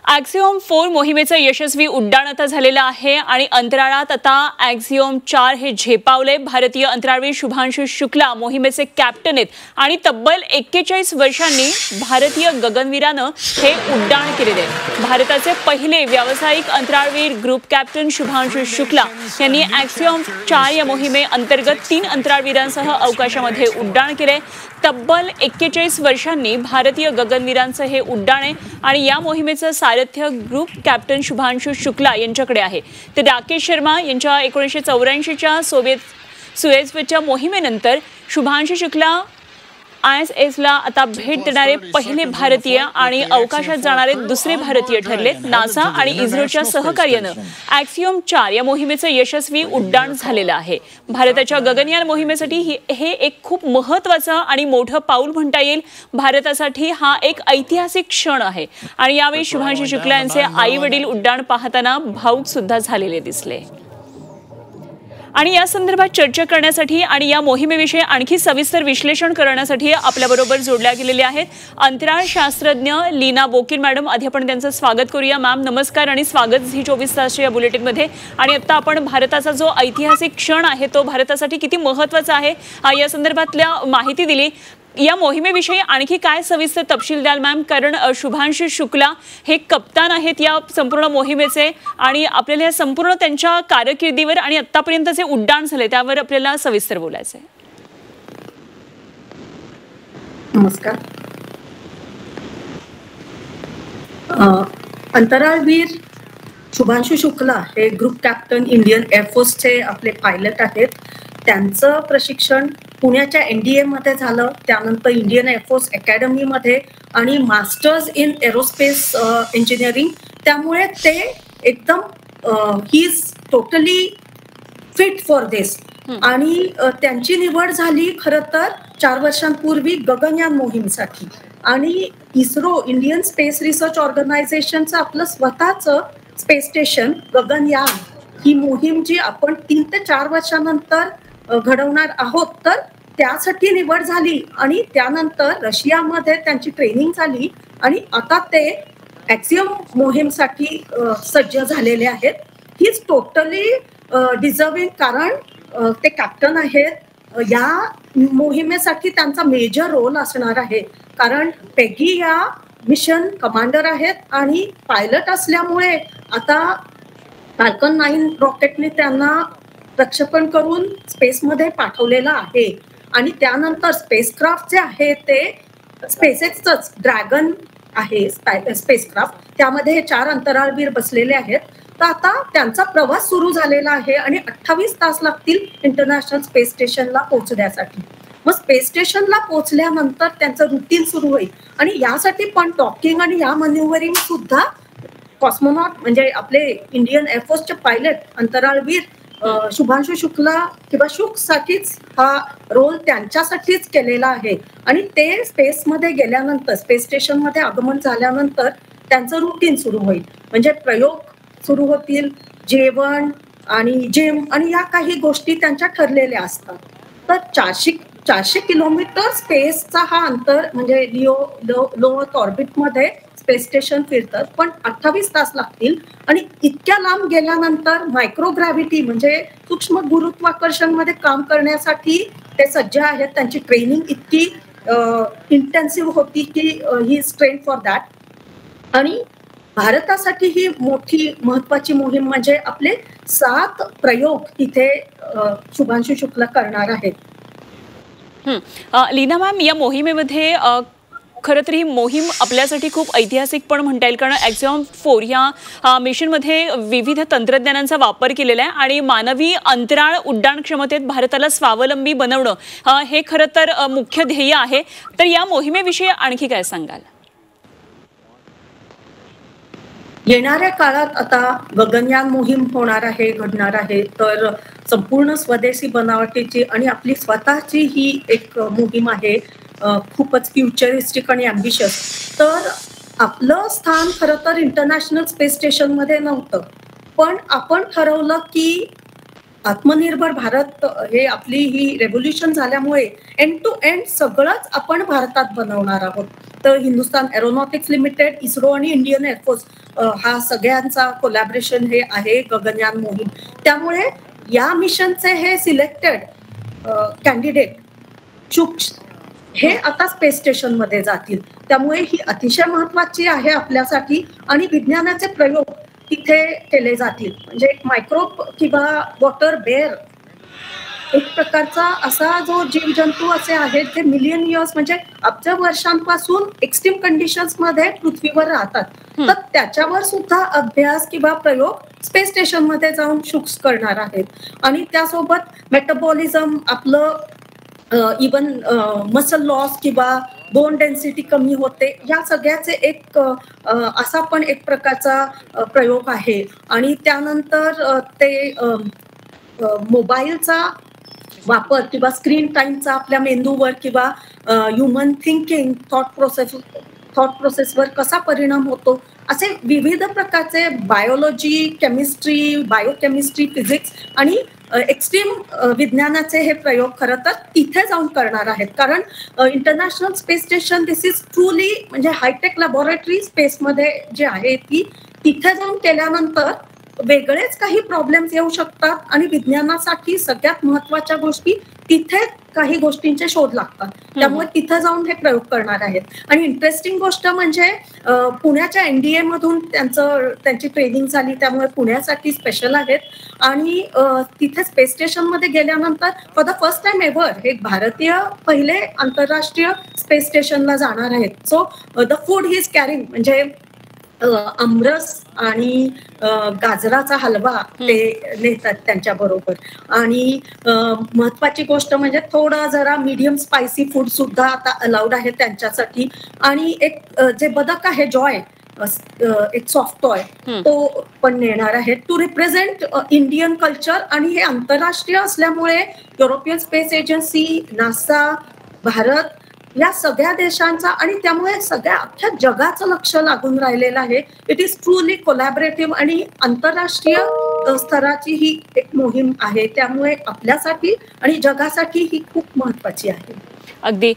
ॲक्सिओम 4 मोहिमेचं यशस्वी उड्डाण आता झालेलं आहे आणि अंतराळात आता ॲक्सिओम 4 हे झेपावले. भारतीय अंतराळवीर शुभांशु शुक्ला मोहिमेचे कॅप्टन आहेत आणि तब्बल 41 वर्षांनी भारतीय गगनवीरानं हे उड्डाण केलेले आहे. भारताचे पहिले व्यावसायिक अंतराळवीर ग्रुप कॅप्टन शुभांशु शुक्ला यांनी ॲक्सिओम 4 या मोहिमेअंतर्गत 3 अंतराळवीरांसह अवकाशामध्ये उड्डाण केले. तब्बल 41 वर्षांनी भारतीय गगनवीरांचं हे उड्डाण आहे आणि या मोहिमेचं सारथ्य ग्रुप कॅप्टन शुभांशु शुक्ला यांच्याकडे आहे. तर राकेश शर्मा यांच्या 1984च्या सुएझच्या मोहिमेनंतर शुभांशु शुक्ला ISSला आता भेट देणारे पहिले भारतीय आणि अवकाशात जाणारे दुसरे भारतीय ठरले. नासा आणि इस्रोच्या सहकार्यानं ॲक्सिओम 4 या मोहिमेचं यशस्वी उड्डाण झालेलं आहे. भारताच्या गगनयान मोहिमेसाठी हे एक खूप महत्त्वाचं आणि मोठं पाऊल म्हणता येईल. भारतासाठी हा एक ऐतिहासिक क्षण आहे आणि यावेळी शुभांशु शुक्ला यांचे आई वडील उड्डाण पाहताना भावुक सुद्धा झालेले दिसले. आणि या संदर्भात चर्चा करण्यासाठी आणि या मोहिमेविषयी आणखी सविस्तर विश्लेषण करण्यासाठी आपल्याबरोबर जोडल्या गेलेल्या आहेत अंतराळ शास्त्रज्ञ लीना बोकीर मॅडम. आधी आपण त्यांचं स्वागत करूया. मॅम नमस्कार आणि स्वागत झी 24 तासच्या या बुलेटिनमध्ये. आणि आता आपण भारताचा जो ऐतिहासिक क्षण आहे तो भारतासाठी किती महत्त्वाचा आहे या संदर्भातल्या माहिती दिली. या मोहिमेविषयी आणखी काय सविस्तर तपशील द्याल मॅम? कारण शुभांशु शुक्ला हे कप्तान आहेत या संपूर्ण मोहिमेचे आणि आपल्याला या संपूर्ण त्यांच्या कारकिर्दीवर आणि आतापर्यंत जे उड्डाण झाले त्यावर आपल्याला सविस्तर बोलायचं आहे. नमस्कार. अंतराळवीर शुभांशु शुक्ला हे ग्रुप कॅप्टन इंडियन एअरफोर्सचे आपले पायलट आहेत. त्यांचं प्रशिक्षण पुण्याच्या NDA मध्ये झालं, त्यानंतर इंडियन एअरफोर्स अकॅडमीमध्ये आणि मास्टर्स इन एरोस्पेस इंजिनिअरिंग. त्यामुळे ते एकदम he is totally fit for this. आणि त्यांची निवड झाली खरं तर 4 वर्षांपूर्वी गगनयान मोहिमेसाठी. आणि इस्रो इंडियन स्पेस रिसर्च ऑर्गनायझेशनचं आपलं स्वतःचं स्पेस स्टेशन गगनयान ही मोहीम जी आपण 3 ते 4 वर्षानंतर घडवणार आहोत तर त्यासाठी निवड झाली. आणि त्यानंतर रशियामध्ये त्यांची ट्रेनिंग झाली आणि आता ते ॲक्सिओम मोहीमसाठी सज्ज झालेले आहेत. ही इज टोटली डिझर्विंग कारण ते कॅप्टन आहेत. या मोहिमेसाठी त्यांचा मेजर रोल असणार आहे कारण पेगी या मिशन कमांडर आहेत आणि पायलट असल्यामुळे आता फाल्कन 9 रॉकेटने त्यांना प्रक्षेपण करून स्पेसमध्ये पाठवलेलं आहे. आणि त्यानंतर स्पेसक्राफ्ट जे आहे ते स्पेसएक्सच ड्रॅगन आहे स्पेसक्राफ्ट. त्यामध्ये हे 4 अंतराळवीर बसलेले आहेत. तर आता त्यांचा प्रवास सुरू झालेला आहे आणि 28 तास लागतील इंटरनॅशनल स्पेस स्टेशनला पोहोचण्यासाठी. मग स्पेस स्टेशनला पोहोचल्यानंतर त्यांचं रुटीन सुरू होईल आणि यासाठी पण डॉकिंग आणि या मॅन्युव्हरिंग सुद्धा कॉस्मोनॉट म्हणजे आपले इंडियन एअरफोर्सचे पायलट अंतराळवीर शुभांशु शुक्ला किंवा शुकसाठीच हा रोल त्यांच्यासाठीच केलेला आहे. आणि ते स्पेसमध्ये गेल्यानंतर स्पेस स्टेशनमध्ये आगमन झाल्यानंतर त्यांचं रुटीन सुरू होईल. म्हणजे प्रयोग सुरू होतील, जेवण आणि जिम आणि या काही गोष्टी त्यांच्या ठरलेल्या असतात. तर 400 किलोमीटर स्पेसचा हा अंतर म्हणजे लो अर्थ ऑर्बिटमध्ये स्पेस स्टेशन फिरतात पण 28 तास लागतील. आणि इतक्या लांब गेल्यानंतर मायक्रोग्रॅव्हिटी म्हणजे सूक्ष्म गुरुत्वाकर्षण मध्ये काम करण्यासाठी ते सज्ज आहेत. त्यांची ट्रेनिंग इतकी इंटेन्सिव्ह होती की he is train for that. आणि भारतासाठी ही मोठी महत्वाची मोहीम म्हणजे आपले 7 प्रयोग इथे शुभांशु शुक्ला करणार आहेत. लीना मॅम, या मोहिमेमध्ये खरं तर ही मोहीम आपल्यासाठी खूप ऐतिहासिक पण म्हणता येईल कारण ॲक्सिओम 4 ह्या मिशनमध्ये विविध तंत्रज्ञानांचा वापर केलेला आहे आणि मानवी अंतराळ उड्डाण क्षमतेत भारताला स्वावलंबी बनवणं हे खरं तर मुख्य ध्येय आहे. तर या मोहिमेविषयी आणखी काय सांगाल? येणाऱ्या काळात आता गगनयान मोहीम घडणार आहे. तर संपूर्ण स्वदेशी बनावटीची आणि आपली स्वतःची ही एक मोहीम आहे. खूपच फ्युचरिस्टिक आणि ॲम्बिशियस. तर आपलं स्थान खरं तर इंटरनॅशनल स्पेस स्टेशनमध्ये नव्हतं पण आपण ठरवलं की आत्मनिर्भर भारत हे आपली ही रेव्होल्युशन झाल्यामुळे एंड टू एंड सगळंच आपण भारतात बनवणार आहोत. फक्त हिंदुस्तान एरोनॉटिक्स लिमिटेड, इस्रो आणि इंडियन एअरफोर्स हा सगळ्यांचा कोलॅबरेशन हे आहे गगनयान मोहीम. त्यामुळे या मिशनचे हे सिलेक्टेड कॅन्डिडेट शुक हे आता स्पेस स्टेशन मध्ये जातील. त्यामुळे ही अतिशय महत्वाची आहे आपल्यासाठी आणि विज्ञानाचे प्रयोग तिथे केले जातील. म्हणजे मायक्रोब किंवा वॉटर बेअर एक प्रकारचा असा जो जीवजंतू असे आहेत जे मिलियन इयर्स म्हणजे अब्ज वर्षांपासून एक्स्ट्रीम कंडिशन्स मध्ये पृथ्वीवर राहतात. तर त्याच्यावर सुद्धा अभ्यास किंवा प्रयोग स्पेस स्टेशन मध्ये जाऊन शुक्स करणार आहेत. आणि त्यासोबत मेटाबॉलिझम आपलं इवन मसल लॉस किंवा बोन डेन्सिटी कमी होते, या सगळ्याचे एक असा पण एक प्रकारचा प्रयोग आहे. आणि त्यानंतर ते मोबाईलचा वापर किंवा स्क्रीन टाइमचा आपल्या मेंदूवर किंवा ह्युमन थिंकिंग थॉट प्रोसेसवर कसा परिणाम होतो, असे विविध प्रकारचे बायोलॉजी, केमिस्ट्री, बायोकेमिस्ट्री, फिजिक्स आणि एक्स्ट्रीम विज्ञानाचे हे प्रयोग खरं तर तिथे जाऊन करणार आहेत. कारण international space station this is truly म्हणजे हायटेक लॅबोरेटरी स्पेसमध्ये जे आहे ती तिथे जाऊन केल्यानंतर वेगळेच काही प्रॉब्लेम्स येऊ शकतात आणि विज्ञानासाठी सगळ्यात महत्वाच्या गोष्टी तिथे काही गोष्टींचे शोध लागतात. त्यामुळे तिथे जाऊन हे प्रयोग करणार आहेत. आणि इंटरेस्टिंग गोष्ट म्हणजे पुण्याच्या NDA मधून त्यांची ट्रेनिंग झाली, त्यामुळे पुण्यासाठी स्पेशल आहेत. आणि तिथे स्पेस स्टेशन मध्ये गेल्यानंतर for the first time ever हे भारतीय पहिले आंतरराष्ट्रीय स्पेस स्टेशनला जाणार आहेत. So the food he is carrying म्हणजे आमरस आणि गाजराचा हलवा ते नेतात त्यांच्या बरोबर. आणि महत्वाची गोष्ट म्हणजे थोडा जरा मीडियम स्पायसी फूड सुद्धा आता अलाउड आहे त्यांच्यासाठी. आणि एक जे बदक आहे जॉय, एक सॉफ्ट टॉय, तो पण नेणार आहे टू रिप्रेझेंट इंडियन कल्चर. आणि हे आंतरराष्ट्रीय असल्यामुळे European space agency, NASA, Bharat या सगळ्या देशांचा आणि त्यामुळे सगळ्या अख्ख्या जगाचं लक्ष लागून राहिलेलं आहे. इट इज ट्रूली कोलॅबरेटिव्ह आणि आंतरराष्ट्रीय स्तराची ही एक मोहीम आहे. त्यामुळे आपल्यासाठी आणि जगासाठी ही खूप महत्वाची आहे. अगदी.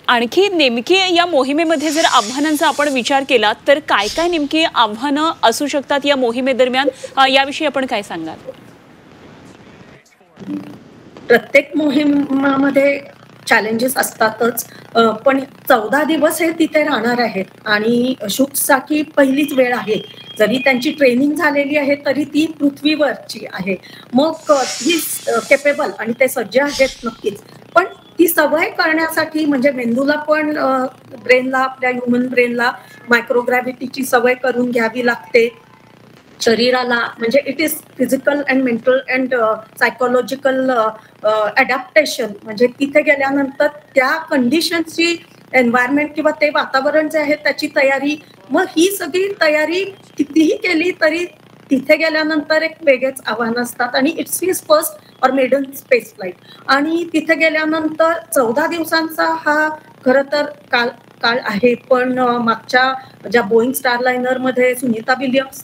आणखी नेमकी या मोहिमेमध्ये जर आव्हानांचा आपण विचार केला तर काय काय नेमकी आव्हानं असू शकतात या मोहिमेदरम्यान, याविषयी आपण काय सांगाल? प्रत्येक मोहिमेमध्ये चॅलेंजेस असतातच, पण 14 दिवस हे तिथे राहणार आहेत आणि शुकसाठी पहिलीच वेळ आहे. जरी त्यांची ट्रेनिंग झालेली आहे तरी ती पृथ्वीवरची आहे. मग ही केपेबल आणि ते सज्ज आहेत नक्कीच, पण ती सवय करण्यासाठी म्हणजे मेंदूला पण ब्रेनला, आपल्या ह्युमन ब्रेनला मायक्रोग्रॅव्हिटीची सवय करून घ्यावी लागते. शरीराला म्हणजे it is physical and mental and psychological adaptation. म्हणजे तिथे गेल्यानंतर त्या कंडिशनची एन्व्हायरमेंट किंवा ते वातावरण जे आहे त्याची तयारी, मग ही सगळी तयारी कितीही केली तरी तिथे गेल्यानंतर एक वेगळेच आव्हान असतात. आणि इट्स हिज फर्स्ट और मेडन स्पेस फ्लाईट. आणि तिथे गेल्यानंतर 14 दिवसांचा हा खरं तर काळ आहे. पण मागच्या ज्या बोईंग स्टारलायनर मध्ये सुनीता विलियम्स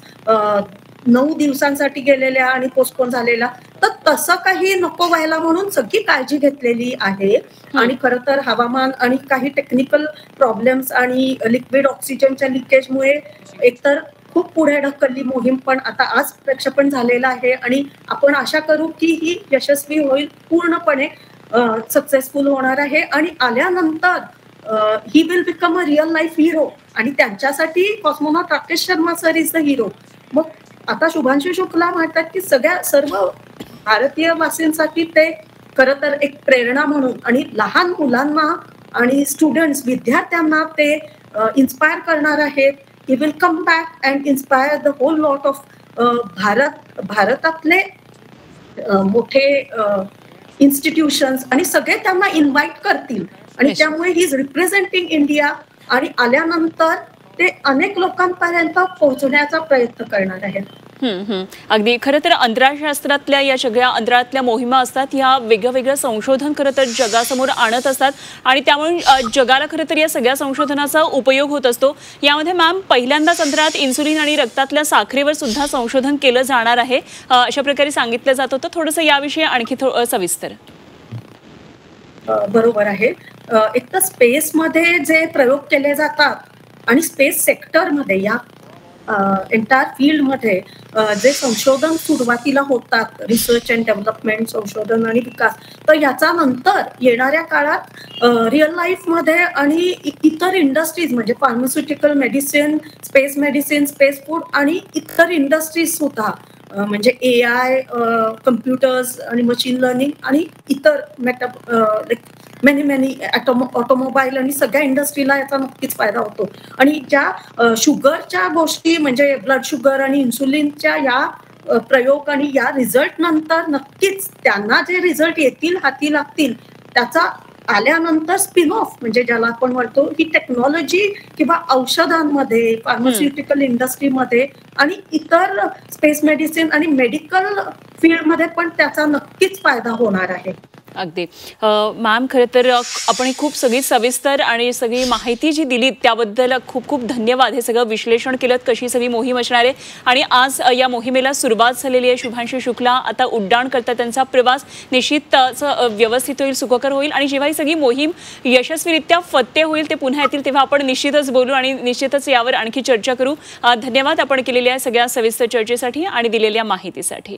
9 दिवसांसाठी गेलेल्या आणि पोस्टपोन झालेला, तर तसं काही नको व्हायला म्हणून सगळी काळजी घेतलेली आहे. आणि खरं तर हवामान आणि काही टेक्निकल प्रॉब्लेम्स आणि लिक्विड ऑक्सिजनच्या लिकेजमुळे एकतर खूप पुढे ढकलली मोहीम, पण आता आज प्रक्षेपण झालेलं आहे आणि आपण आशा करू की ही यशस्वी होईल, पूर्णपणे सक्सेसफुल होणार आहे. आणि आल्यानंतर he will become a real life hero. आणि त्यांच्यासाठी cosmonaut Rakesh Sharma sir is the hero. मग आता शुभांशु शुक्ला म्हणतात की सर्व भारतीय वासींसाठी ते खरं तर एक प्रेरणा म्हणून आणि लहान मुलांना आणि स्टुडंट्स, विद्यार्थ्यांना ते इन्स्पायर करणार आहेत. He will come back and inspire the whole lot of भारतातले मोठे इन्स्टिट्यूशन्स आणि सगळे त्यांना इन्व्हाइट करतील. आणि त्यामुळे ही इज रिप्रेझेंटिंग इंडिया आणि आल्यानंतर ते अनेक लोकांपर्यंत पोहोचण्याचा प्रयत्न करणार आहेत. अगदी. खरं तर अंतराळशास्त्रातल्या या सगळ्या अंतराळातल्या मोहिमा असतात, ह्या वेगळं संशोधन खरं तर जगासमोर आणत असतात आणि त्यामुळे जगाला खरं तर या सगळ्या संशोधनाचा उपयोग होत असतो. यामध्ये मॅम पहिल्यांदाच अंतराळात इन्सुलिन आणि रक्तातल्या साखरेवर सुद्धा संशोधन केलं जाणार आहे, अशा प्रकारे सांगितलं जात होतं. थोडंसं याविषयी आणखी सविस्तर. बरोबर आहे. एक तर स्पेसमध्ये जे प्रयोग केले जातात आणि स्पेस सेक्टरमध्ये या एंटायर फील्डमध्ये जे संशोधन सुरुवातीला होतात, रिसर्च अँड डेव्हलपमेंट, संशोधन आणि विकास, तर याचा नंतर येणाऱ्या काळात रिअल लाईफमध्ये आणि इतर इंडस्ट्रीज म्हणजे फार्मास्युटिकल, मेडिसिन, स्पेस फूड आणि इतर इंडस्ट्रीज सुद्धा म्हणजे AI, कम्प्युटर्स आणि मशीन लर्निंग आणि इतर मेनी ऑटोमोबाईल आणि सगळ्या इंडस्ट्रीला याचा नक्कीच फायदा होतो. आणि ज्या शुगरच्या गोष्टी म्हणजे ब्लड शुगर आणि इन्सुलिनच्या या प्रयोग आणि या रिझल्ट नंतर नक्कीच त्यांना जे रिझल्ट येतील, हाती लागतील, त्याचा आल्यानंतर स्पिन ऑफ म्हणजे ज्याला आपण म्हणतो ही टेक्नॉलॉजी किंवा औषधांमध्ये, फार्मास्युटिकल इंडस्ट्रीमध्ये आणि इतर स्पेस मेडिसिन आणि मेडिकल फील्डमध्ये पण त्याचा नक्कीच फायदा होणार आहे. अगदी मॅम, खरं तर आपण खूप सगळी सविस्तर आणि सगळी माहिती जी दिलीत त्याबद्दल खूप खूप धन्यवाद. हे सगळं विश्लेषण केलं कशी सगळी मोहीम असणार आहे आणि आज या मोहिमेला सुरुवात झालेली आहे. शुभांशू शुक्ला आता उड्डाण करतात, त्यांचा प्रवास निश्चित व्यवस्थित होईल, सुखकर होईल आणि जेव्हा ही सगळी मोहीम यशस्वीरित्या फत्ते होईल, ते पुन्हा येतील तेव्हा आपण निश्चितच बोलू आणि निश्चितच यावर आणखी चर्चा करू. धन्यवाद आपण केलेल्या सगळ्या सविस्तर चर्चेसाठी आणि दिलेल्या माहितीसाठी.